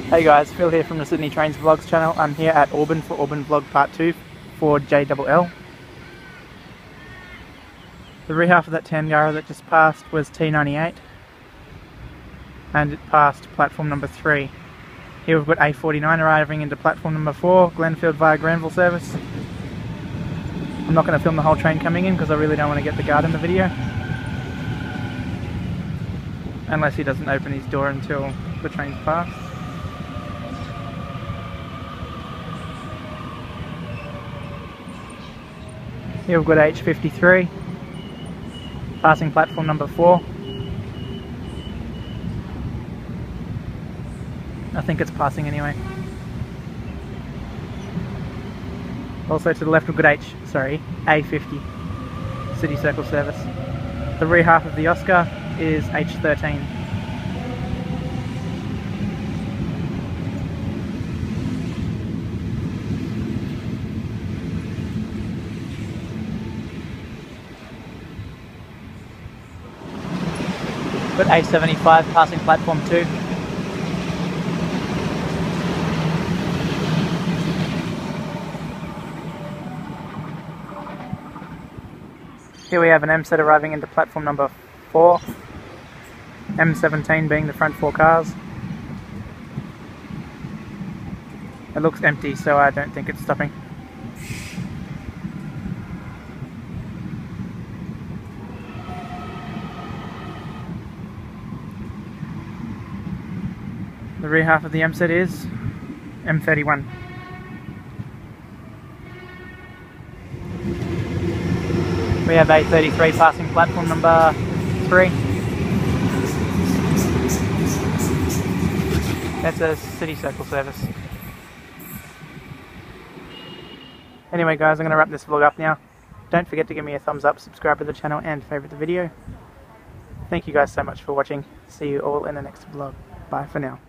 Hey guys, Phil here from the Sydney Trains Vlogs channel. I'm here at Auburn for Auburn Vlog Part 2 for JLL. The rear half of that Tangara that just passed was T98 and it passed platform number 3. Here we've got A49 arriving into platform number 4, Glenfield via Granville service. I'm not going to film the whole train coming in because I really don't want to get the guard in the video. Unless he doesn't open his door until the train's passed. Here we've got H53 passing platform number 4. I think it's passing anyway. Also to the left we've got A50 City Circle service. The rear half of the Oscar is H13. Got A75 passing platform 2. Here we have an M set arriving into platform number 4. M17 being the front 4 cars. It looks empty, so I don't think it's stopping. The rear half of the M set is M31. We have A33 passing platform number 3. That's a City Circle service. Anyway guys, I'm going to wrap this vlog up now. Don't forget to give me a thumbs up, subscribe to the channel and favourite the video. Thank you guys so much for watching. See you all in the next vlog. Bye for now.